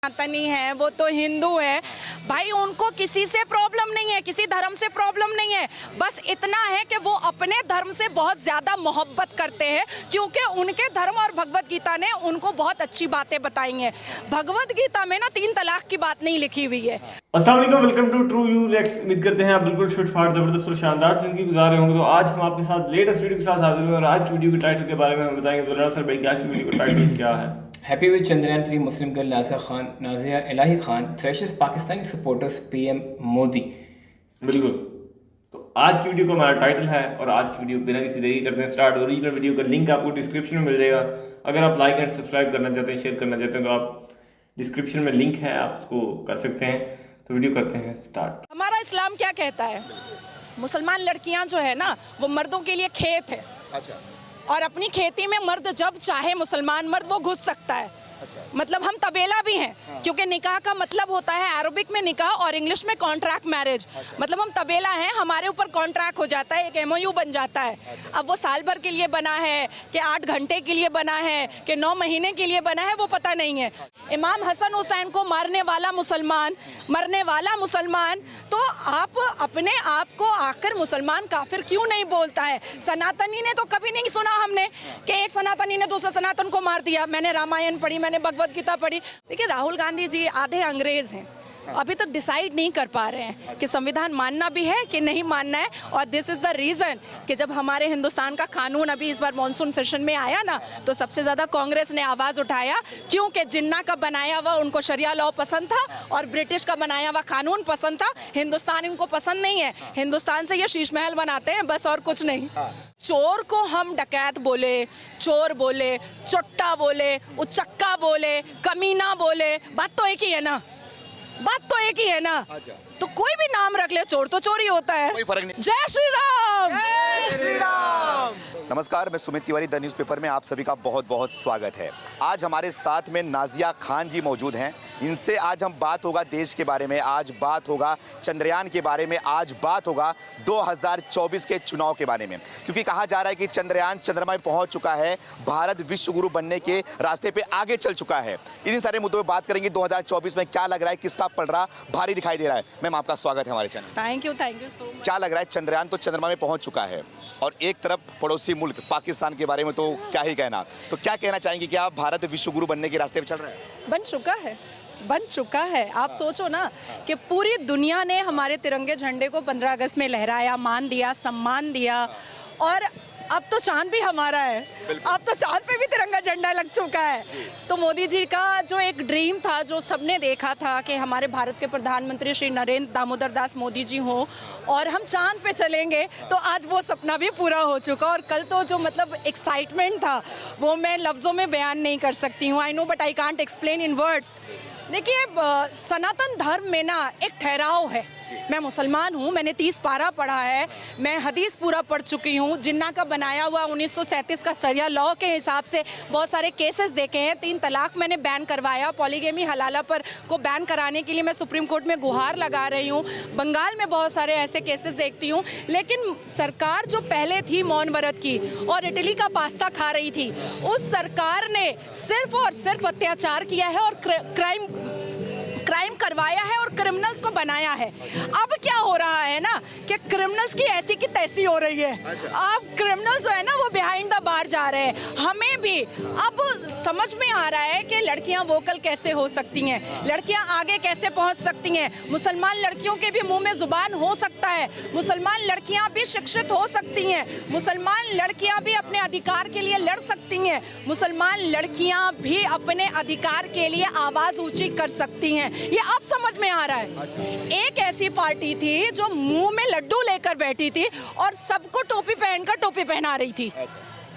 सनातनी है, वो तो हिंदू है भाई, उनको किसी से प्रॉब्लम नहीं है, किसी धर्म से प्रॉब्लम नहीं है। बस इतना है कि वो अपने धर्म से बहुत ज्यादा मोहब्बत करते हैं, क्योंकि उनके धर्म और भगवत गीता ने उनको बहुत अच्छी बातें बताई हैं। भगवत गीता में ना 3 तलाक की बात नहीं लिखी हुई है। अस्सलाम वालेकुम, welcome to true you reacts. उम्मीद करते हैं आप बिल्कुल फिट फाट जबरदस्त और शानदार जिंदगी गुजार रहे होंगे। तो आज हम आपके साथ लेटेस्ट वीडियो के साथ हाजिर हुए और आज की वीडियो के टाइटल के बारे में हम बताएंगे। तो राना सर भाई, आज की वीडियो का टाइटल क्या है? Happy with Chandrayaan 3 Muslim girl Nazia Elahi Khan thrashes Pakistani supporters PM Modi. बिल्कुल, तो आज की वीडियो का हमारा टाइटल है और आज की वीडियो बिना किसी देरी करते हैं स्टार्ट। ओरिजिनल वीडियो का लिंक आपको डिस्क्रिप्शन में मिल जाएगा। अगर आप लाइक एंड सब्सक्राइब करना चाहते हैं, शेयर करना चाहते हैं, तो आप डिस्क्रिप्शन में लिंक है, आप उसको कर सकते हैं। तो वीडियो करते हैं स्टार्ट। हमारा इस्लाम क्या कहता है? मुसलमान लड़कियां जो है ना, वो मर्दों के लिए खेत है। अच्छा। और अपनी खेती में मर्द जब चाहे मुसलमान मर्द वो घुस सकता है। अच्छा। मतलब हम तबेला भी हैं। हाँ। क्योंकि निकाह का मतलब होता है अरबिक में निकाह और इंग्लिश में कॉन्ट्रैक्ट मैरिज। अच्छा। मतलब हम तबेला हैं, हमारे ऊपर कॉन्ट्रैक्ट हो जाता है, एक एमओयू बन जाता है। अच्छा। अब वो साल भर के लिए बना है कि 8 घंटे के लिए बना है कि 9 महीने के लिए बना है, वो पता नहीं है। इमाम हसन हुसैन को मारने वाला मुसलमान, तो आप अपने आप को आकर मुसलमान काफिर क्यों नहीं बोलता है? सनातनी ने तो कभी नहीं सुना हमने कि एक सनातनी ने दूसरे सनातन को मार दिया। मैंने रामायण पढ़ी, मैंने भगवत गीता पढ़ी। देखिए, राहुल गांधी जी आधे अंग्रेज हैं, अभी तक डिसाइड नहीं कर पा रहे हैं कि संविधान मानना भी है कि नहीं मानना है। और दिस इज द रीजन कि जब हमारे हिंदुस्तान का कानून अभी इस बार मॉनसून सेशन में आया ना, तो सबसे ज्यादा कांग्रेस ने आवाज उठाया, क्योंकि जिन्ना का बनाया हुआ उनको शरिया लॉ पसंद था और ब्रिटिश का बनाया हुआ कानून पसंद था। हिंदुस्तान इनको पसंद नहीं है। हिंदुस्तान से ये शीश महल बनाते हैं, बस और कुछ नहीं। चोर को हम डकैत बोले, चोर बोले, चुट्टा बोले, उचक्का बोले, कमीना बोले, बात तो एक ही है ना, बात तो एक ही है ना। अच्छा। तो कोई भी नाम रख ले, चोर तो चोर ही होता है। कोई फर्क नहीं। जय श्री राम। जय श्री राम। नमस्कार, मैं Sumit Tiwari, the news paper में आप सभी का बहुत बहुत स्वागत है। आज हमारे साथ में नाजिया खान जी मौजूद हैं। इनसे आज हम बात होगा देश के बारे में, आज बात होगा चंद्रयान के बारे में, आज बात होगा 2024 के चुनाव के बारे में। क्योंकि कहा जा रहा है कि चंद्रयान चंद्रमा में पहुंच चुका है, भारत विश्व गुरु बनने के रास्ते पे आगे चल चुका है। इन सारे मुद्दों पर बात करेंगे। 2024 में क्या लग रहा है, किसका पलड़ा भारी दिखाई दे रहा है? मैम, आपका स्वागत है हमारे channel. Thank you so much. क्या लग रहा है, चंद्रयान तो चंद्रमा में पहुंच चुका है और एक तरफ पड़ोसी मुल्क पाकिस्तान के बारे में तो क्या ही कहना, तो क्या कहना चाहेंगे कि आप भारत विश्व गुरु बनने के रास्ते पे चल रहे हैं? बन चुका है। आप सोचो ना कि पूरी दुनिया ने हमारे तिरंगे झंडे को 15 अगस्त में लहराया, मान दिया, सम्मान दिया। और अब तो चांद भी हमारा है, अब तो चांद पे भी तिरंगा झंडा लग चुका है। तो मोदी जी का जो एक ड्रीम था, जो सबने देखा था कि हमारे भारत के प्रधानमंत्री श्री नरेंद्र दामोदर दास मोदी जी हो और हम चांद पे चलेंगे, तो आज वो सपना भी पूरा हो चुका। और कल तो जो मतलब एक्साइटमेंट था, वो मैं लफ्ज़ों में बयान नहीं कर सकती हूँ। I know but I can't explain in words. देखिए, सनातन धर्म में ना एक ठहराव है। मैं मुसलमान हूँ, मैंने 30 पारा पढ़ा है, मैं हदीस पूरा पढ़ चुकी हूँ। जिन्ना का बनाया हुआ 1937 का शरिया लॉ के हिसाब से बहुत सारे केसेस देखे हैं। 3 तलाक मैंने बैन करवाया, पॉलीगेमी हलाला पर को बैन कराने के लिए मैं सुप्रीम कोर्ट में गुहार लगा रही हूँ। बंगाल में बहुत सारे ऐसे केसेस देखती हूँ। लेकिन सरकार जो पहले थी मौन व्रत की और इटली का पास्ता खा रही थी, उस सरकार ने सिर्फ और सिर्फ अत्याचार किया है और क्राइम करवाया है और क्रिमिनल्स को बनाया है। अब क्या हो रहा है ना कि क्रिमिनल्स की ऐसी की तैसी हो रही है। अब क्रिमिनल्स जो है ना, वो बिहाइंड द बार जा रहे हैं। हमें भी अब समझ में आ रहा है कि लड़कियां वोकल कैसे हो सकती हैं, लड़कियां आगे कैसे पहुंच सकती हैं। मुसलमान लड़कियों के भी मुंह में जुबान हो सकता है, मुसलमान लड़कियां भी शिक्षित हो सकती हैं, मुसलमान लड़कियां भी अपने अधिकार के लिए लड़ सकती हैं, मुसलमान लड़कियां भी अपने अधिकार के लिए आवाज ऊंची कर सकती हैं। ये अब समझ में आ रहा है। एक ऐसी पार्टी थी जो मुंह में लड्डू लेकर बैठी थी और सबको टोपी पहनकर टोपी पहना रही थी।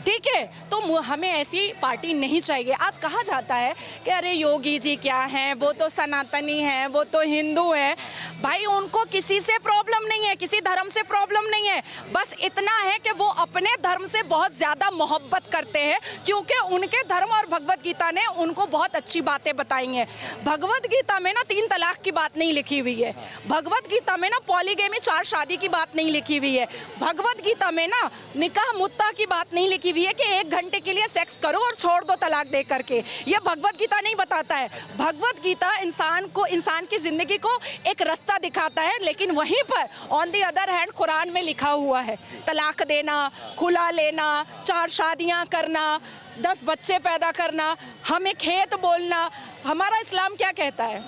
ठीक है, तो हमें ऐसी पार्टी नहीं चाहिए। आज कहा जाता है कि अरे योगी जी क्या हैं, वो तो सनातनी हैं, वो तो हिंदू हैं। भाई, उनको किसी से प्रॉब्लम नहीं है, किसी धर्म से प्रॉब्लम नहीं है। बस इतना है कि वो अपने धर्म से बहुत ज़्यादा मोहब्बत करते हैं, क्योंकि उनके धर्म और भगवत गीता ने उनको बहुत अच्छी बातें बताई हैं। भगवत गीता में ना 3 तलाक की बात नहीं लिखी हुई है। भगवत गीता में ना पॉलीगेमी 4 शादी की बात नहीं लिखी हुई है। भगवत गीता में ना निकाह मुत्ता की बात नहीं लिखी हुई है कि 1 घंटे के लिए सेक्स करो और छोड़ दो तलाक दे करके। ये भगवत गीता नहीं बताता है। भगवत गीता इंसान की जिंदगी को एक रास्ता दिखाता है, लेकिन वहीं पर on the other hand Quran में लिखा हुआ है तलाक देना, खुला लेना, 4 शादियां करना, 10 बच्चे पैदा करना, हमें खेत बोलना। हमारा इस्लाम क्या कहता है?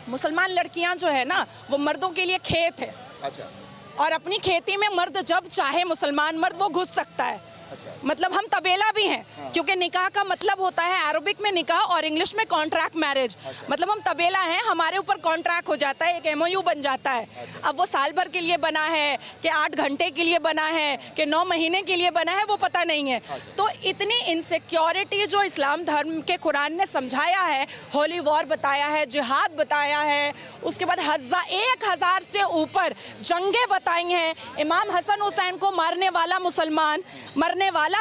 मुसलमान लड़कियां जो है ना वो मर्दों के लिए खेत है। अच्छा। और अपनी खेती में मर्द जब चाहे मुसलमान मर्द वो घुस सकता है। अच्छा। मतलब हम तबेला भी हैं। हाँ। क्योंकि निकाह का मतलब होता है अरबिक में निकाह और इंग्लिश में कॉन्ट्रैक्ट मैरिज। अच्छा। मतलब हम तबेला हैं, हमारे ऊपर कॉन्ट्रैक्ट हो जाता है, एक MOU बन जाता है। अच्छा। अब वो साल भर के लिए बना है कि 8 घंटे के लिए बना है कि 9 महीने के लिए बना है वो पता नहीं है। अच्छा। तो इतनी इनसिक्योरिटी जो इस्लाम धर्म के कुरान ने समझाया है, होली वॉर बताया है, जिहाद बताया है, उसके बाद 1000 से ऊपर जंगें बताई हैं, इमाम हसन हुसैन को मारने वाला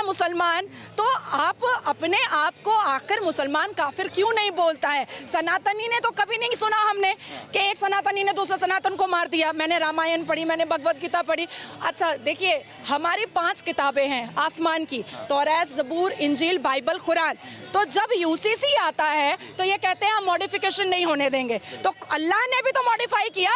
मुसलमान, तो आप अपने आप को आखिर मुसलमान काफिर क्यों नहीं बोलता है? सनातनी ने तो कभी नहीं सुना हमने कि एक सनातनी ने दूसरे सनातन को मार दिया। मैंने रामायण पढ़ी, मैंने भगवत गीता पढ़ी। अच्छा देखिए, हमारी 5 किताबें हैं आसमान की, तौरात, ज़बूर, इंजील, बाइबल, कुरान। तो जब UCC आता है तो ये कहते हैं हम मॉडिफिकेशन नहीं होने देंगे। तो अल्लाह ने भी तो मॉडिफाई किया।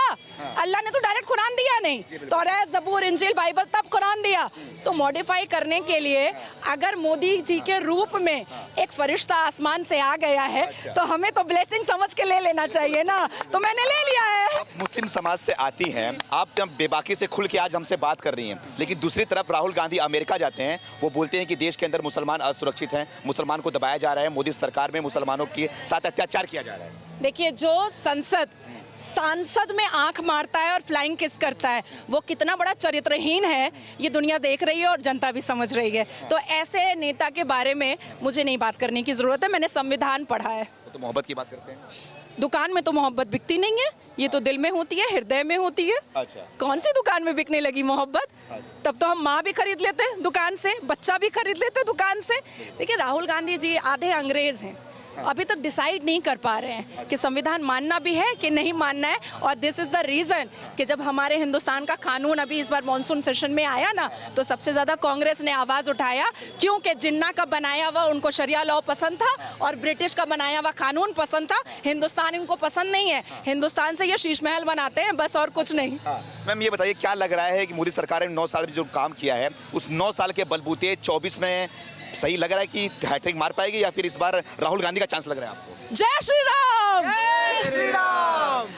अल्लाह ने तो डायरेक्ट कुरान दिया नहीं, तौरात, ज़बूर, इंजील, बाइबल, तब कुरान दिया। तो मॉडिफाई करने के लिए अगर मोदी जी के रूप में एक फरिश्ता आसमान से आ गया है तो हमें तो ब्लेसिंग समझ के ले लेना चाहिए ना। तो मैंने ले लिया है। आप मुस्लिम समाज से आती हैं, आप बेबाकी से खुल के आज हमसे बात कर रही हैं, लेकिन दूसरी तरफ राहुल गांधी अमेरिका जाते हैं, वो बोलते हैं कि देश के अंदर मुसलमान असुरक्षित हैं, मुसलमान को दबाया जा रहा है, मोदी सरकार में मुसलमानों के साथ अत्याचार किया जा रहा है। देखिए, जो सांसद में आंख मारता है और फ्लाइंग किस करता है, वो कितना बड़ा चरित्रहीन है ये दुनिया देख रही है और जनता भी समझ रही है। तो ऐसे नेता के बारे में मुझे नहीं बात करने की ज़रूरत है। मैंने संविधान पढ़ा है। तो मोहब्बत की बात करते हैं। दुकान में तो मोहब्बत बिकती नहीं है, ये तो दिल में होती है, हृदय में होती है। अच्छा। कौन सी दुकान में बिकने लगी मोहब्बत? अच्छा। तब तो हम माँ भी खरीद लेते दुकान से, बच्चा भी खरीद लेते दुकान से। देखिए, राहुल गांधी जी आधे अंग्रेज हैं, अभी तक डिसाइड नहीं कर पा रहे हैं कि संविधान मानना भी है कि नहीं मानना है। और दिस इज़ द रीज़न कि जब हमारे हिंदुस्तान का कानून अभी इस बार मॉनसून सेशन में आया ना, तो सबसे ज़्यादा कांग्रेस ने आवाज़ उठाया, क्योंकि जिन्ना का बनाया हुआ उनको शरिया लॉ पसंद था और ब्रिटिश का बनाया हुआ कानून पसंद था। हिंदुस्तान इनको पसंद नहीं है। हिंदुस्तान से ये शीश महल बनाते हैं बस, और कुछ नहीं। मैम ये बताइए, क्या लग रहा है कि मोदी सरकार ने 9 साल में जो काम किया है, उस 9 साल के बलबूते 24 में सही लग रहा है कि हैट्रिक मार पाएगी, या फिर इस बार राहुल गांधी का चांस लग रहा है आपको? जय श्री राम। जय श्री राम।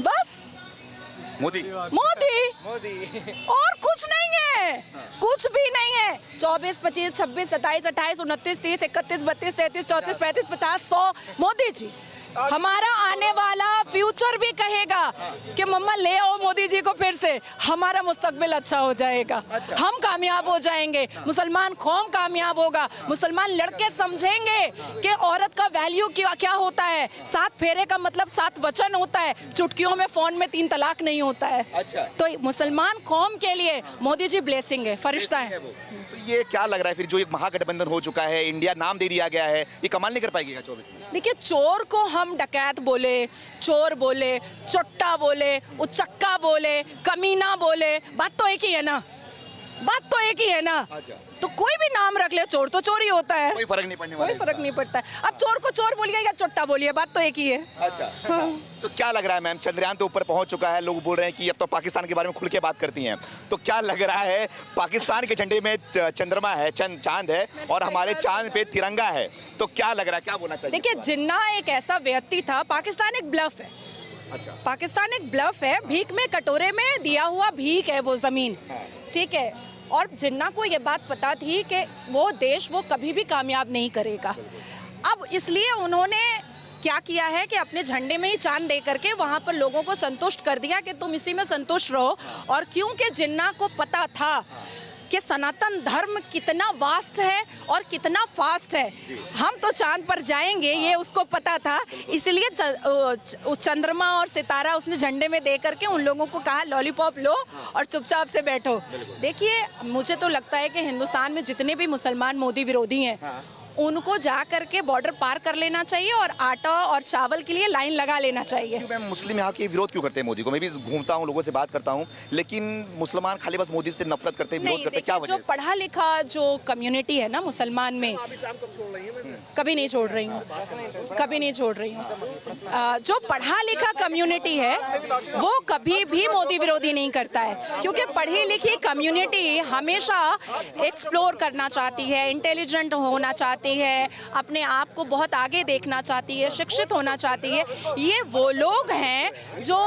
बस मोदी और कुछ नहीं है, कुछ भी नहीं है। 24, 25, 26, 27, 28, 29, 30, 31, 32, 33, 34, 35, 50, 100 मोदी जी। हमारा आने वाला फ्यूचर भी कहेगा कि मम्मा ले आओ मोदी जी को फिर से, हमारा मुस्तकबिल अच्छा हो जाएगा। अच्छा। हम कामयाब हो जाएंगे, मुसलमान कौम कामयाब होगा, मुसलमान लड़के समझेंगे कि औरत का वैल्यू क्या होता है। 7 फेरे का मतलब 7 वचन होता है, चुटकियों में फोन में 3 तलाक नहीं होता है। अच्छा। तो मुसलमान कौम के लिए मोदी जी ब्लेसिंग है, फरिश्ता है। तो ये क्या लग रहा है फिर, जो एक महागठबंधन हो चुका है, इंडिया नाम दे दिया गया है, ये कमाल नहीं कर पाएगी 24 में? देखिए, चोर को हम डकैत बोले, चोर बोले, चोट्टा बोले, उचक्का बोले, कमीना बोले, बात तो एक ही है ना, बात तो एक ही है ना। अच्छा। तो कोई भी नाम रख ले, चोर तो चोर ही होता है, कोई फर्क नहीं पड़ने वाला, कोई फर्क नहीं पड़ता है। अब चोर को चोर बोलिए या चोट्टा बोलिए, बात तो एक ही है। अच्छा। तो क्या लग रहा है मैम, चंद्रयान तो ऊपर पहुंच चुका है, लोग बोल रहे हैं कि अब तो पाकिस्तान के बारे में खुल के बात करती हैं, तो क्या लग रहा है, पाकिस्तान के झंडे में चंद्रमा है, चांद है, और हमारे चांद पे तिरंगा है, तो क्या लग रहा है, क्या बोलना चाहिए? देखिए, जिन्ना एक ऐसा व्यक्ति था, पाकिस्तान एक ब्लफ है। अच्छा। पाकिस्तान एक ब्लफ है, भीख में कटोरे में दिया हुआ भीख है वो जमीन, ठीक है। और जिन्ना को ये बात पता थी कि वो देश वो कभी भी कामयाब नहीं करेगा। अब इसलिए उन्होंने क्या किया है कि अपने झंडे में ही चांद दे करके वहाँ पर लोगों को संतुष्ट कर दिया कि तुम इसी में संतुष्ट रहो। और क्योंकि जिन्ना को पता था कि सनातन धर्म कितना वास्ट है और कितना फास्ट है, हम तो चांद पर जाएंगे, ये उसको पता था। इसलिए उस चंद्रमा और सितारा उसने झंडे में दे करके उन लोगों को कहा लॉलीपॉप लो और चुपचाप से बैठो। देखिए, मुझे तो लगता है कि हिंदुस्तान में जितने भी मुसलमान मोदी विरोधी हैं, उनको जा करके बॉर्डर पार कर लेना चाहिए और आटा और चावल के लिए लाइन लगा लेना चाहिए। मैम मुस्लिम यहाँ के विरोध क्यों करते हैं मोदी को? मैं भी घूमता हूँ, लोगों से बात करता हूँ, लेकिन मुसलमान खाली बस मोदी से नफरत करते हैं, विरोध करते हैं, क्या वजह जो पढ़ा लिखा जो कम्युनिटी है ना मुसलमान में, कभी नहीं छोड़ रही हूँ, कभी नहीं छोड़ रही हूँ। जो पढ़ा लिखा कम्युनिटी है वो कभी भी मोदी विरोधी नहीं करता है, क्योंकि पढ़ी लिखी कम्युनिटी हमेशा एक्सप्लोर करना चाहती है, इंटेलिजेंट होना चाहती है, अपने आप को बहुत आगे देखना चाहती है, शिक्षित होना चाहती है। ये वो लोग हैं जो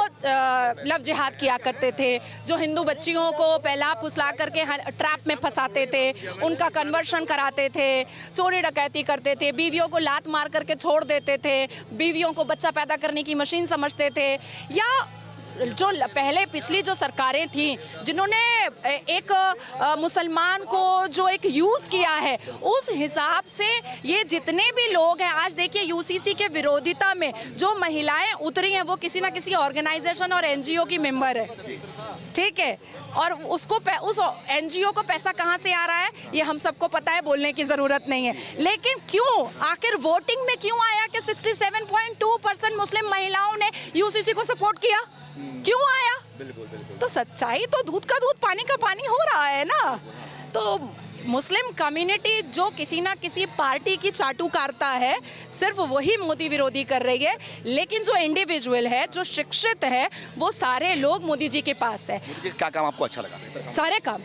लव जिहाद किया करते थे, जो हिंदू बच्चियों को पहला फुसला करके ट्रैप में फंसाते थे, उनका कन्वर्शन कराते थे, चोरी डकैती करते थे, बीवियों को लात मार करके छोड़ देते थे, बीवियों को बच्चा पैदा करने की मशीन समझते थे। या जो पहले पिछली जो सरकारें थी जिन्होंने एक मुसलमान को जो एक यूज़ किया है, उस हिसाब से ये जितने भी लोग हैं, आज देखिए यूसीसी के विरोधिता में जो महिलाएं उतरी हैं वो किसी ना किसी ऑर्गेनाइजेशन और एनजीओ की मेंबर है, ठीक है, और उसको उस एनजीओ को पैसा कहाँ से आ रहा है ये हम सबको पता है, बोलने की ज़रूरत नहीं है। लेकिन क्यों आखिर वोटिंग में क्यों आया कि 67.2% मुस्लिम महिलाओं ने यूसीसी को सपोर्ट किया? क्यों आया? बिल्कुल, बिल्कुल। तो सच्चाई तो दूध का दूध पानी का पानी हो रहा है ना। तो मुस्लिम कम्युनिटी जो किसी ना किसी पार्टी की चाटुकारिता है, सिर्फ वही मोदी विरोधी कर रही है। लेकिन जो इंडिविजुअल है, जो शिक्षित है, वो सारे लोग मोदी जी के पास है। मोदी जी क्या काम आपको अच्छा लगा? सारे काम,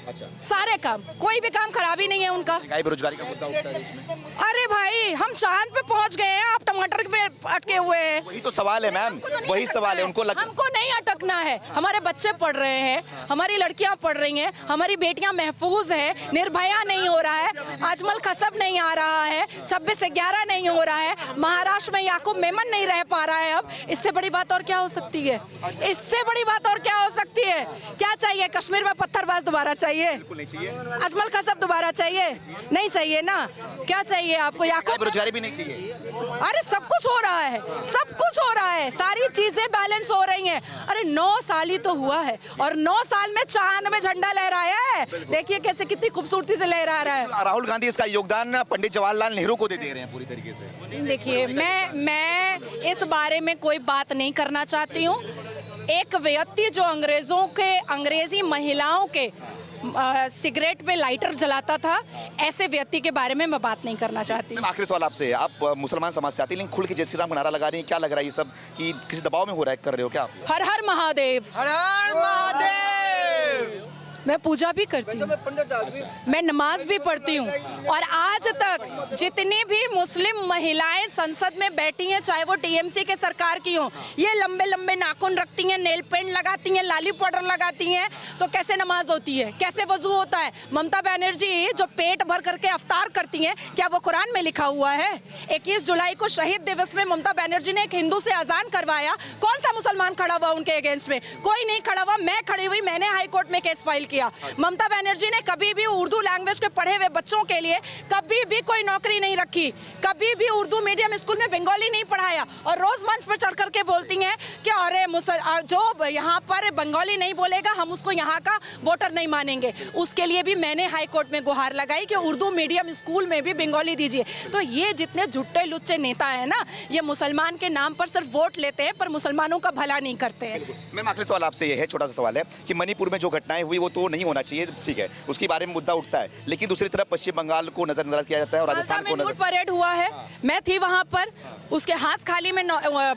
अच्छा, सारे काम, कोई भी काम खराब ही नहीं है उनका। बेरोजगारी का मुद्दा उठता है देश में। अरे भाई हम चांद पे पहुंच गए हैं, आप टमाटर पे अटके हुए हैं। वही तो सवाल है मैम, वही सवाल है। हमको नहीं अटकना है, हमारे बच्चे पढ़ रहे हैं, हमारी लड़कियां पढ़ रही हैं, हमारी बेटियां महफूज हैं, निर्भया नहीं हो रहा है, अजमल खसब नहीं आ रहा है, 26/11 नहीं हो रहा है, महाराष्ट्र में याकूब मेमन नहीं रह पा रहा है। अब इससे बड़ी बात और क्या हो सकती है? इससे बड़ी बात और क्या हो सकती है? क्या चाहिए? कश्मीर में पत्थरबाज दोबारा चाहिए? बिल्कुल नहीं चाहिए। अजमल खसब दोबारा चाहिए? नहीं चाहिए ना। क्या चाहिए आपको? याकूब बेरोजगारी भी नहीं चाहिए। अरे सब कुछ हो रहा है, सब कुछ हो रहा है, सारी चीजें बैलेंस हो रही हैं। अरे 9 साल ही तो हुआ है और 9 साल में चांद में झंडा लहराया है। देखिए कैसे कितनी खूबसूरती से लहरा रहा है। राहुल गांधी इसका योगदान पंडित जवाहरलाल नेहरू को दे रहे हैं पूरी तरीके से। देखिए मैं इस बारे में कोई बात नहीं करना चाहती हूँ। एक व्यक्ति जो अंग्रेजी महिलाओं के सिगरेट पे लाइटर जलाता था, ऐसे व्यक्ति के बारे में मैं बात नहीं करना चाहती। आखिरी सवाल आपसे, आप मुसलमान समाज से आती, लेकिन खुल के जय श्री राम का नारा लगा रही हैं, क्या लग रहा है ये सब कि किसी दबाव में हो रहा है, कर रहे हो क्या आप? हर हर महादेव, हर हर महादेव। मैं पूजा भी करती हूँ, मैं नमाज भी पढ़ती हूँ, और आज तक जितनी भी मुस्लिम महिलाएं संसद में बैठी हैं, चाहे वो टीएमसी के सरकार की हो, ये लंबे लंबे नाखून रखती हैं, नेल पेंट लगाती हैं, लाली पाउडर लगाती हैं, तो कैसे नमाज होती है, कैसे वजू होता है? ममता बनर्जी जो पेट भर करके अफ्तार करती हैं, क्या वो कुरान में लिखा हुआ है? 21 जुलाई को शहीद दिवस में ममता बनर्जी ने एक हिंदू से अजान करवाया, कौन सा मुसलमान खड़ा हुआ उनके अगेंस्ट में? कोई नहीं खड़ा हुआ। मैं खड़ी हुई, मैंने हाई कोर्ट में केस फाइल किया। ममता बनर्जी ने कभी भी उर्दू लैंग्वेज के पढ़े हुए बच्चों के लिए कभी भी कोई नौकरी नहीं रखी, कभी भी उर्दू मीडियम स्कूल में बंगाली नहीं पढ़ाया, और रोज मंच पर चढ़ करके बोलती हैं कि अरे जो यहाँ पर बंगाली नहीं बोलेगा हम उसको यहाँ का वोटर नहीं मानेंगे। उसके लिए भी मैंने हाई कोर्ट में गुहार लगाई कि उर्दू मीडियम स्कूल में भी बंगाली दीजिए। तो ये जितने झुट्टे लुच्चे नेता है ना, ये मुसलमान के नाम पर सिर्फ वोट लेते हैं पर मुसलमानों का भला नहीं करते हैं। मैम आखिरी सवाल आपसे ये है, छोटा सा सवाल है कि मणिपुर में जो घटनाएं हुई वो तो नहीं होना चाहिए, ठीक है, उसके बारे में मुद्दा उठता है, लेकिन दूसरी तरफ पश्चिम बंगाल को नजरअंदाज किया जाता है और राजस्थान को लूट परेड हुआ है। मैं थी वहां पर, उसके हाथ खाली में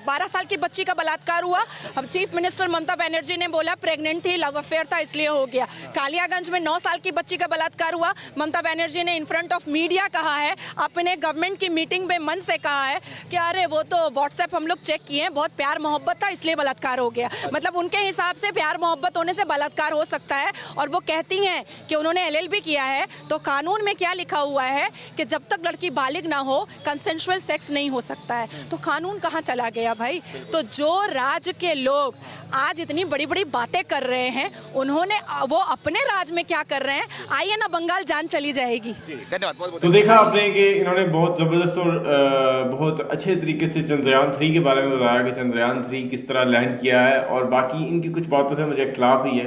12 साल की बच्ची का बलात्कार हुआ। अब चीफ मिनिस्टर ममता बनर्जी ने बोला प्रेग्नेंट थी, लव अफेयर था इसलिए हो गया। कालियागंज में 9 साल की बच्ची का बलात्कार हुआ। ममता बनर्जी ने इन फ्रंट ऑफ मीडिया कहा है, अपने गवर्नमेंट की मीटिंग में मन से कहा है कि अरे वो तो व्हाट्सएप हम लोग चेक किए, बहुत प्यार मोहब्बत था इसलिए बलात्कार हो गया। मतलब उनके हिसाब से प्यार मोहब्बत होने से बलात्कार हो सकता है। और वो कहती हैं कि उन्होंने एलएलबी किया है, तो कानून में क्या लिखा हुआ है कि जब तक लड़की बालिग ना हो कंसेंशुअल सेक्स नहीं हो सकता है। तो कानून कहाँ चला गया भाई? तो जो राज्य के लोग आज इतनी बड़ी बड़ी बातें कर रहे हैं, उन्होंने वो अपने राज्य में क्या कर रहे हैं, आइए ना बंगाल जान चली जाएगी। धन्यवाद। तो देखा आपने कि इन्होंने बहुत ज़बरदस्त और बहुत अच्छे तरीके से चंद्रयान 3 के बारे में बताया कि चंद्रयान 3 किस तरह लैंड किया है, और बाकी इनकी कुछ बातों से मुझे इख्तलाफ ही है।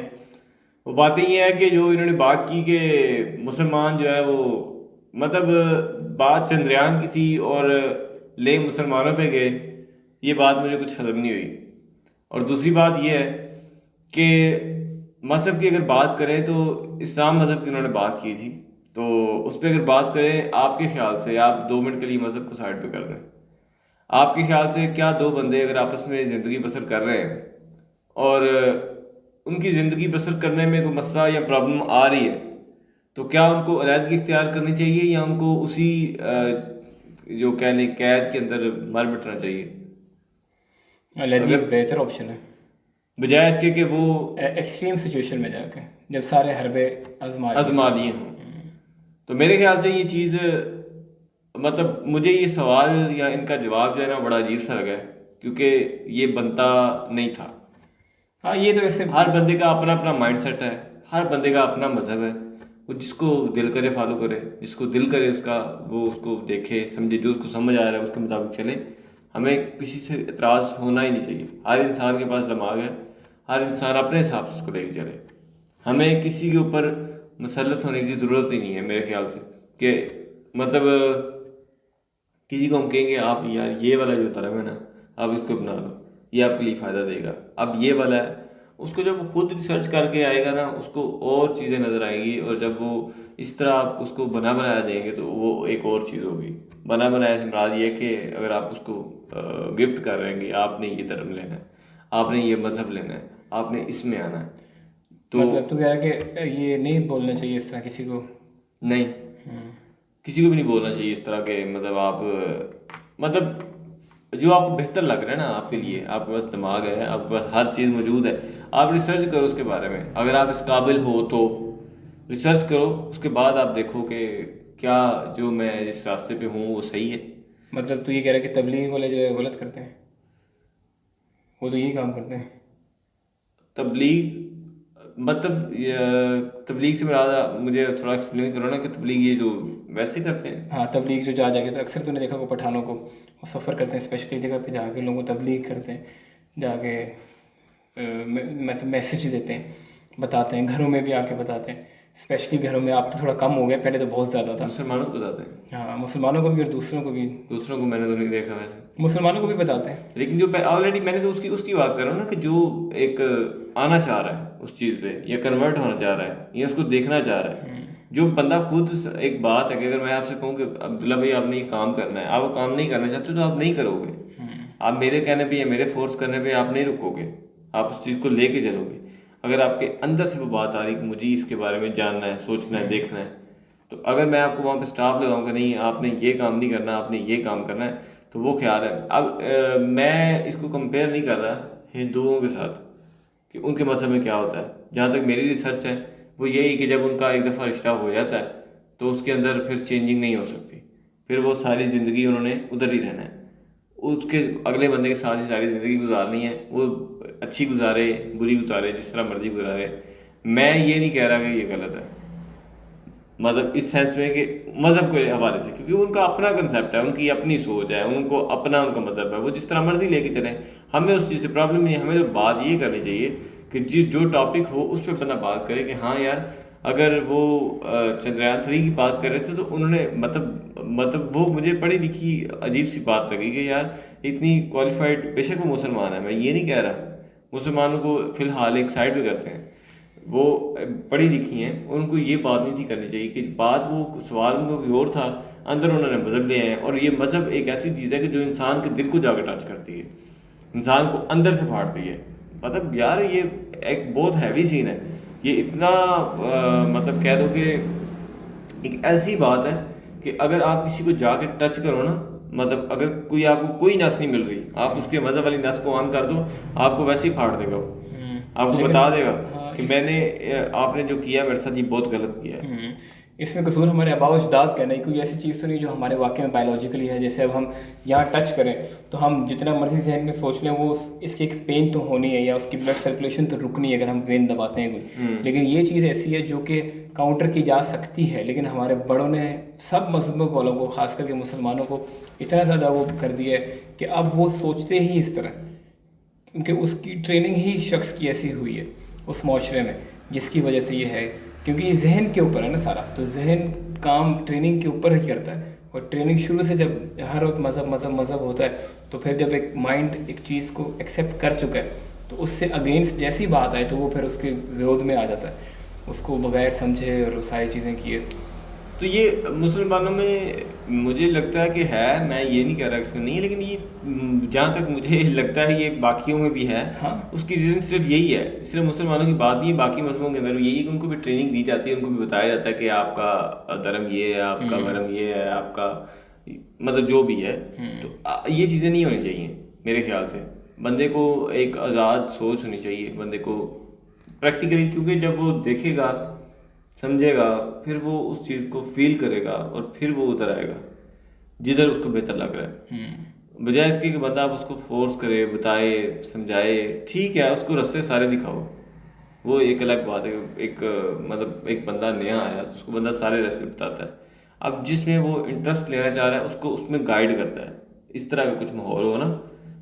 वो बातें ये है कि जो इन्होंने बात की कि मुसलमान जो है वो मतलब बात चंद्रयान की थी और ले मुसलमानों पे गए, ये बात मुझे कुछ हजम नहीं हुई। और दूसरी बात ये है कि मज़हब की अगर बात करें तो इस्लाम मज़हब की उन्होंने बात की थी, तो उस पर अगर बात करें आपके ख्याल से, आप 2 मिनट के लिए मज़हब को साइड पे कर दें, आपके ख्याल से क्या दो बंदे अगर आपस में ज़िंदगी बसर कर रहे हैं और उनकी ज़िंदगी बसर करने में कोई मसला या प्रॉब्लम आ रही है, तो क्या उनको अलहदगी इख्तियार करनी चाहिए या उनको उसी जो कह लें कैद के अंदर मर मिटना चाहिए? अलहदगी बेहतर ऑप्शन है बजाय इसके कि वो एक्सट्रीम सिचुएशन में जाके जब सारे हरबे आजमा दिए हों। तो मेरे ख्याल से ये चीज़, मतलब मुझे ये सवाल या इनका जवाब जो है ना बड़ा अजीब सा लगा है, क्योंकि ये बनता नहीं था। हाँ, ये तो वैसे हर बंदे का अपना अपना माइंडसेट है, हर बंदे का अपना मजहब है, वो जिसको दिल करे फॉलो करे, जिसको दिल करे उसका वो उसको देखे समझे, जो उसको समझ आ रहा है उसके मुताबिक चले। हमें किसी से एतराज़ होना ही नहीं चाहिए। हर इंसान के पास दिमाग है, हर इंसान अपने हिसाब से उसको लेके चले। हमें किसी के ऊपर मुसल्लत होने की ज़रूरत ही नहीं है मेरे ख्याल से, कि मतलब किसी को हम कहेंगे आप यार ये वाला जो धर्म है ना आप इसको अपना लो, ये आपके लिए फ़ायदा देगा, अब ये वाला है, उसको जब वो खुद रिसर्च करके आएगा ना उसको और चीज़ें नज़र आएंगी, और जब वो इस तरह आप उसको बना बनाया देंगे तो वो एक और चीज़ होगी। बना बनाया से मुराद ये कि अगर आप उसको गिफ्ट कर रहे हैं कि आपने ये धर्म लेना है, आपने ये मज़हब लेना है, आपने इसमें आना है, तो मतलब तू कह रहा है कि ये नहीं बोलना चाहिए इस तरह किसी को? नहीं, किसी को भी नहीं बोलना चाहिए इस तरह के, मतलब आप मतलब जो आपको बेहतर लग रहा है ना आपके लिए, आपके पास दिमाग है, आपके पास हर चीज़ मौजूद है, आप रिसर्च करो उसके बारे में। अगर आप इस काबिल हो तो रिसर्च करो, उसके बाद आप देखो कि क्या जो मैं जिस रास्ते पे हूँ वो सही है। मतलब तू ये कह रहा है कि तबलीग वाले जो है गलत करते हैं, वो तो यही काम करते हैं। तबलीग मतलब तबलीग से मेरा, मुझे थोड़ा एक्सप्लेन करो ना कि तबलीग ये जो वैसे करते हैं। हाँ, तबलीग जो जा जाके, तो अक्सर तूने देखा को पठानों को वो सफ़र करते हैं, स्पेशली जगह पे जाके लोगों को तबलीग करते हैं, जाके मतलब मैसेज देते हैं, बताते हैं, घरों में भी आके बताते हैं। स्पेशली घरों में आप तो थोड़ा कम हो गया, पहले तो बहुत ज़्यादा था। मुसलमानों को बताते हैं? हाँ, मुसलमानों को भी और दूसरों को भी। दूसरों को मैंने तो नहीं देखा वैसे, मुसलमानों को भी बताते हैं। लेकिन जो ऑलरेडी मैंने तो उसकी बात कर रहा हूँ ना, कि जो एक आना चाह रहा है उस चीज़ पे, या कन्वर्ट होना चाह रहा है, या उसको देखना चाह रहा है। जो बंदा खुद, एक बात है कि अगर मैं आपसे कहूँ कि अब्दुल्ला भाई आपने ये काम करना है, आप वो काम नहीं करना चाहते तो आप नहीं करोगे। आप मेरे कहने पे या मेरे फोर्स करने पे आप नहीं रुकोगे, आप उस चीज़ को लेके चलोगे। अगर आपके अंदर से वो बात आ रही कि मुझे इसके बारे में जानना है, सोचना है, देखना है, तो अगर मैं आपको वहाँ पे स्टॉप लगाऊंगा, नहीं आपने ये काम नहीं करना, आपने ये काम करना है, तो वो ख्याल है। अब मैं इसको कंपेयर नहीं कर रहा हिंदुओं के साथ कि उनके मज़हब में क्या होता है। जहाँ तक मेरी रिसर्च है वो यही कि जब उनका एक दफ़ा रिश्ता हो जाता है तो उसके अंदर फिर चेंजिंग नहीं हो सकती, फिर वो सारी ज़िंदगी उन्होंने उधर ही रहना है, उसके अगले बंदे के साथ ही सारी ज़िंदगी गुजारनी है। वो अच्छी गुजारे, बुरी गुजारे, जिस तरह मर्जी गुजारे। मैं ये नहीं कह रहा कि ये गलत है, मतलब इस सेंस में कि मज़हब के हवाले से, क्योंकि उनका अपना कंसेप्ट है, उनकी अपनी सोच है, उनको अपना उनका मज़हब है, वो जिस तरह मर्जी लेके चलें, हमें उस चीज़ से प्रॉब्लम नहीं है। हमें तो बात ये करनी चाहिए कि जो टॉपिक हो उस पर बंदा बात करे कि हाँ यार, अगर वो चंद्रयान 3 की बात कर रहे थे तो उन्होंने मतलब वो मुझे पढ़ी लिखी अजीब सी बात लगी कि यार इतनी क्वालिफाइड, बेशक वो मुसलमान है, मैं ये नहीं कह रहा, मुसलमानों को फ़िलहाल एक साइड पे करते हैं, वो पढ़ी लिखी हैं, उनको ये बात नहीं थी करनी चाहिए कि बात, वो सवाल उनको कोई और था, अंदर उन्होंने मज़हब ले आए। और ये मज़हब एक ऐसी चीज़ है कि जो इंसान के दिल को जाकर टच करती है, इंसान को अंदर से फाड़ती है। मतलब यार ये एक बहुत हैवी सीन है, ये इतना मतलब कह दो कि एक ऐसी बात है कि अगर आप किसी को जाके टच करो ना, मतलब अगर कोई आपको कोई नस नहीं मिल रही, आप उसके मज़हब वाली नस को ऑन कर दो, आपको वैसे ही फाड़ देगा, आपको बता देगा कि मैंने, आपने जो किया मेरे साथ ये बहुत गलत किया है। इसमें कसूर हमारे आबा अजदाद का नहीं, कोई ऐसी चीज़ तो नहीं जो हमारे वाक़ई में बायोलॉजिकली है। जैसे अब हम यहाँ टच करें तो हम जितना मर्जी जहन में सोच लें, वो इसकी एक पेन तो होनी है या उसकी ब्लड सर्कुलेशन तो रुकनी है अगर हम वेन दबाते हैं कोई। लेकिन ये चीज़ ऐसी है जो कि काउंटर की जा सकती है, लेकिन हमारे बड़ों ने सब मज़हब वालों को, ख़ास करके मुसलमानों को, इतना ज़्यादा वो कर दिया है कि अब वो सोचते ही इस तरह, क्योंकि उसकी ट्रेनिंग ही शख्स की ऐसी हुई है उस माशरे में, जिसकी वजह से ये है कि क्योंकि ये जहन के ऊपर है ना सारा, तो जहन काम ट्रेनिंग के ऊपर ही करता है। और ट्रेनिंग शुरू से जब हर वक्त मज़हब होता है, तो फिर जब एक माइंड एक चीज़ को एक्सेप्ट कर चुका है, तो उससे अगेंस्ट जैसी बात आए तो वो फिर उसके विरोध में आ जाता है, उसको बगैर समझे और सारी चीज़ें किए। तो ये मुसलमानों में मुझे लगता है कि है, मैं ये नहीं कह रहा इसमें नहीं है, लेकिन ये जहाँ तक मुझे लगता है ये बाकियों में भी है। हाँ। उसकी रीज़न सिर्फ यही है, सिर्फ मुसलमानों की बात नहीं है, बाकी मजहबों के अंदर यही है कि उनको भी ट्रेनिंग दी जाती है, उनको भी बताया जाता है कि आपका धर्म ये है, आपका धर्म ये है, आपका मतलब जो भी है। तो ये चीज़ें नहीं होनी चाहिए मेरे ख्याल से। बंदे को एक आज़ाद सोच होनी चाहिए, बंदे को प्रैक्टिकली, क्योंकि जब वो देखेगा समझेगा फिर वो उस चीज़ को फील करेगा और फिर वो उधर आएगा जिधर उसको बेहतर लग रहा है। बजाय इसके कि बंदा आप उसको फोर्स करे, बताए, समझाए, ठीक है उसको रास्ते सारे दिखाओ, वो एक अलग बात है। एक मतलब एक बंदा नया आया उसको बंदा सारे रास्ते बताता है, अब जिसमें वो इंटरेस्ट लेना चाह रहा है उसको उसमें गाइड करता है। इस तरह का कुछ माहौल हो ना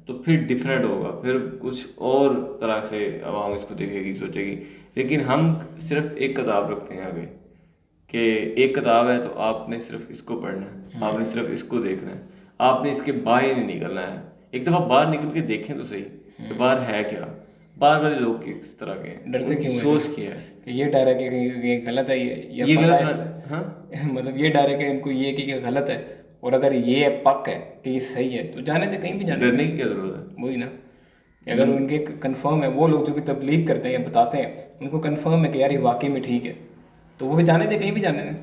तो फिर डिफरेंट होगा, फिर कुछ और तरह से आवाम इसको देखेगी, सोचेगी। लेकिन हम सिर्फ एक किताब रखते हैं आगे कि एक किताब है तो आपने सिर्फ इसको पढ़ना है, आपने सिर्फ इसको देखना है, आपने इसके बाहर नहीं निकलना है। एक दफ़ा बाहर निकल के देखें तो सही कि बाहर है क्या, बाहर वाले लोग किस तरह के हैं, डरते क्यों हैं? सोच क्या है, ये डर है कि ये गलत है, ये पता गलत है। हाँ मतलब ये डर है कि इनको ये कि ये गलत है, और अगर ये पक है कि ये सही है तो जाने से कहीं भी जाने डरने की क्या ज़रूरत है। वही ना, अगर उनके कंफर्म है, वो लोग जो कि तबलीग करते हैं या बताते हैं उनको कंफर्म है कि यार ये वाकई में ठीक है, तो वो भी जाने दे, कहीं भी जाने दें,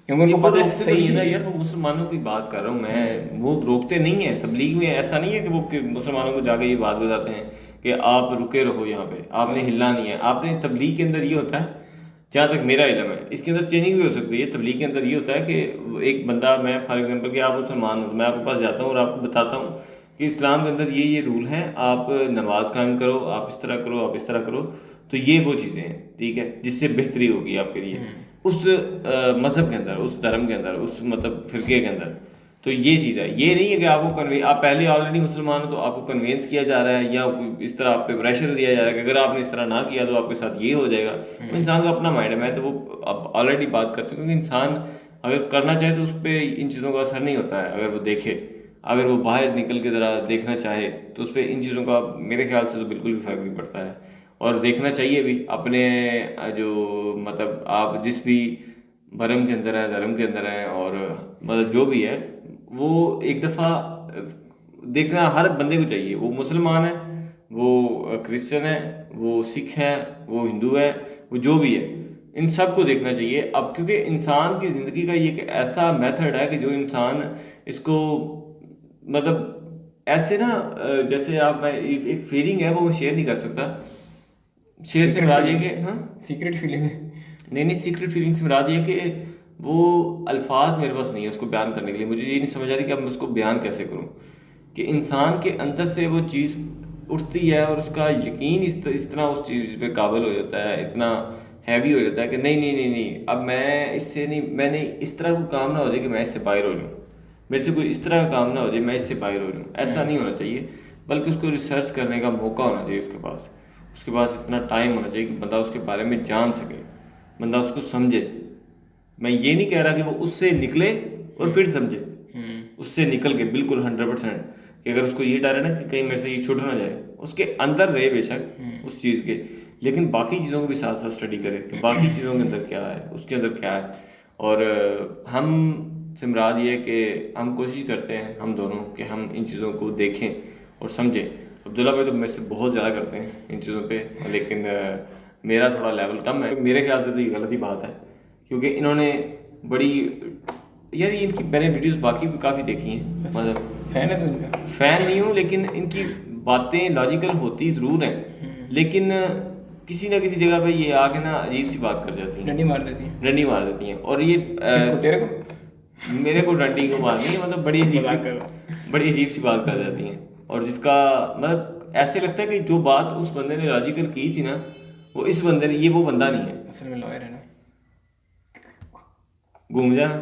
क्योंकि उनको पता है सही है ना यार। वो मुसलमानों की बात कर रहा हूँ मैं, वो रोकते नहीं है। तबलीग में ऐसा नहीं है कि वो मुसलमानों को जाके ये बात बताते हैं कि आप रुके रहो यहाँ पे, आपने हिलना नहीं है। आपने तबलीग के अंदर ये होता है, जहाँ तक मेरा इल्म है, इसके अंदर चेंजिंग भी हो सकती है। तबलीग के अंदर ये होता है कि एक बंदा, मैं फॉर एग्जांपल कि आप मुसलमान हो, मैं आपके पास जाता हूँ और आपको बताता हूँ कि इस्लाम के अंदर ये रूल हैं, आप नमाज कायम करो, आप इस तरह करो, आप इस तरह करो, तो ये वो चीज़ें हैं, ठीक है, जिससे बेहतरी होगी आपके लिए उस मज़हब के अंदर, उस धर्म के अंदर, उस मतलब फ़िरके के अंदर। तो ये चीज़ है, ये नहीं है कि आपको आप पहले ऑलरेडी मुसलमान हो तो आपको कन्वेंस किया जा रहा है या इस तरह आप पे प्रेशर दिया जा रहा है कि अगर आपने इस तरह ना किया तो आपके साथ ये हो जाएगा। तो इंसान का अपना माइंड है, मैं तो वो अब ऑलरेडी बात कर चुका हूँ कि इंसान अगर करना चाहे तो उस पर इन चीज़ों का असर नहीं होता है। अगर वो देखे, अगर वो बाहर निकल के ज़रा देखना चाहे तो उस पर इन चीज़ों का मेरे ख्याल से तो बिल्कुल भी फ़र्क नहीं पड़ता है। और देखना चाहिए भी अपने जो मतलब आप जिस भी भरम के अंदर है, धर्म के अंदर है, और मतलब जो भी है वो एक दफ़ा देखना हर बंदे को चाहिए। वो मुसलमान है, वो क्रिश्चियन है, वो सिख है, वो हिंदू है, वो जो भी है, इन सब को देखना चाहिए। अब क्योंकि इंसान की ज़िंदगी का ये एक ऐसा मेथड है कि जो इंसान इसको मतलब ऐसे ना जैसे आप मैं एक फीलिंग है वो मैं शेयर नहीं कर सकता। शेयर से मुराद ये कि हाँ सीक्रेट फीलिंग है, नहीं सीक्रेट फीलिंग से मुराद ये कि वो अल्फाज मेरे पास नहीं है उसको बयान करने के लिए। मुझे ये नहीं समझ आ रही कि अब मैं उसको बयान कैसे करूँ कि इंसान के अंदर से वो चीज़ उठती है और उसका यकीन इस तरह उस चीज़ पे काबिल हो जाता है, इतना हैवी हो जाता है कि नहीं अब मैं इससे नहीं, मैंने इस तरह को काम ना हो जाए कि मैं इससे बाहर हो जाऊँ, मेरे से कोई इस तरह का काम ना हो जाए मैं इससे बाहर हो जाऊँ। ऐसा नहीं होना चाहिए, बल्कि उसको रिसर्च करने का मौका होना चाहिए उसके पास इतना टाइम होना चाहिए कि बंदा उसके बारे में जान सके, बंदा उसको समझे। मैं ये नहीं कह रहा कि वो उससे निकले और फिर समझे, उससे निकल के बिल्कुल 100% कि अगर उसको ये डर है ना कि कहीं मेरे से ये छूट ना जाए, उसके अंदर रहे बेशक उस चीज़ के, लेकिन बाकी चीज़ों को भी साथ साथ स्टडी करे कि बाकी चीज़ों के अंदर क्या है, उसके अंदर क्या है। और हम से मुराद ये है कि हम कोशिश करते हैं हम दोनों कि हम इन चीज़ों को देखें और समझें। अब्दुल्ला भाई तो मेरे से बहुत ज़्यादा करते हैं इन चीज़ों पे, लेकिन मेरा थोड़ा लेवल कम है। मेरे ख्याल से तो ये गलत ही बात है, क्योंकि इन्होंने बड़ी यार ये इनकी मैंने वीडियोस बाकी भी काफ़ी देखी हैं, मतलब फैन है तो इनका फ़ैन नहीं हूँ, लेकिन इनकी बातें लॉजिकल होती ज़रूर हैं, लेकिन किसी ना किसी जगह पे ये आके ना अजीब सी बात कर जाती हैं, डंडी मार देती हैं। और ये तेरे को मेरे को डंडी को मारनी है, मतलब बड़ी अजीब सी बात कर जाती हैं। और जिसका मतलब ऐसे लगता है कि जो बात उस बंदे ने लॉजिकल की थी ना, वो इस बंदे ने, ये वो बंदा नहीं है, असल में लॉयर है ना, घूम जाना।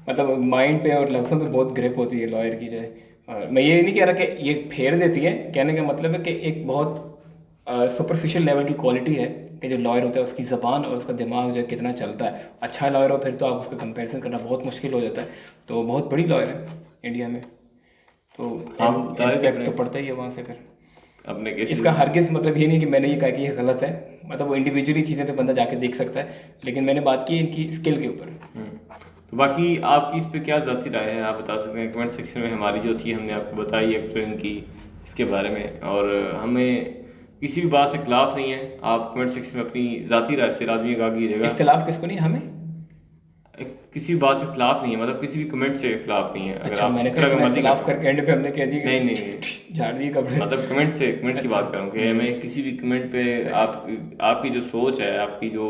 मतलब माइंड पे और लफ्ज़ों पे बहुत ग्रिप होती है लॉयर की जो है। मैं ये नहीं कह रहा कि ये फेर देती है, कहने का मतलब है कि एक बहुत सुपरफिशियल लेवल की क्वालिटी है के जो लॉयर होता है उसकी ज़बान और उसका दिमाग जो है कितना चलता है। अच्छा लॉयर हो फिर तो आप उसका कंपैरिजन करना बहुत मुश्किल हो जाता है। तो बहुत बड़ी लॉयर है इंडिया में, तो हम बता रहे थे इम्पैक्ट तो पड़ता ही है वहाँ से फिर। अपने केस इसका हरगिज़ मतलब ये नहीं कि मैंने ये कहा कि ये गलत है, मतलब वो इंडिविजुअली चीज़ें तो बंदा जाके देख सकता है, लेकिन मैंने बात की इनकी स्किल के ऊपर। तो बाकी आपकी इस पे क्या ज़ाती राय है, आप बता सकते हैं कमेंट सेक्शन में। हमारी जो थी हमने आपको बताई, एक्सप्लेन की इसके बारे में, और हमें किसी भी बात से खिलाफ नहीं है। आप कमेंट सेक्शन में अपनी ज़ाती राय से लाजमी आगाह कीजिएगा। इख्तिलाफ किसको नहीं, हमें किसी भी बात से खिलाफ नहीं है, मतलब किसी भी कमेंट से खिलाफ नहीं है। अगर अच्छा, आप मैंने इस तरह का मर्जी इख्तिलाफ करके एंड पे हमने कह दिया नहीं नहीं झाड़ दिए कपड़े, मतलब कमेंट से, कमेंट की बात करूँ कि हमें किसी भी कमेंट पे आपकी जो सोच है, आपकी जो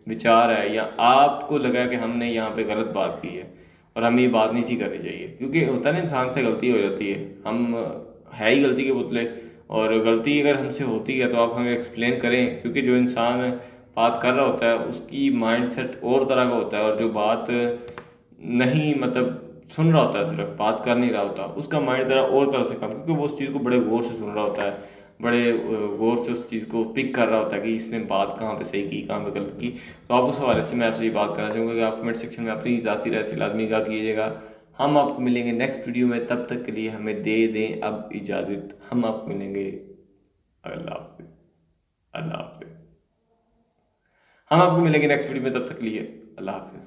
विचार है, या आपको लगा कि हमने यहाँ पे गलत बात की है और हमें ये बात नहीं थी करनी चाहिए, क्योंकि होता है ना इंसान से गलती हो जाती है, हम है ही गलती के पुतले, और गलती अगर हमसे होती है तो आप हमें एक्सप्लेन करें, क्योंकि जो इंसान बात कर रहा होता है उसकी माइंडसेट और तरह का होता है, और जो बात नहीं मतलब सुन रहा होता है, सिर्फ बात कर नहीं रहा होता, उसका माइंड तरह और तरह से काम, क्योंकि वो उस चीज़ को बड़े गौर से सुन रहा होता है, बड़े गौर से उस चीज़ को पिक कर रहा होता है कि इसने बात कहाँ पे सही की, कहाँ पे गलत की। तो आप उस हवाले से मैं आपसे ये बात करना चाहूँगा कि आप कमेंट सेक्शन में अपनी ज़ाती राय से लाजमी आगाह कीजिएगा। हम आपको मिलेंगे नेक्स्ट वीडियो में, तब तक के लिए हमें दे दें अब इजाज़त। हम आपको मिलेंगे, अल्लाह हाफ़िज़, अल्लाह हाफ़िज़। हम आपको मिलेंगे नेक्स्ट वीडियो में, तब तक के लिए अल्लाह हाफ़िज़।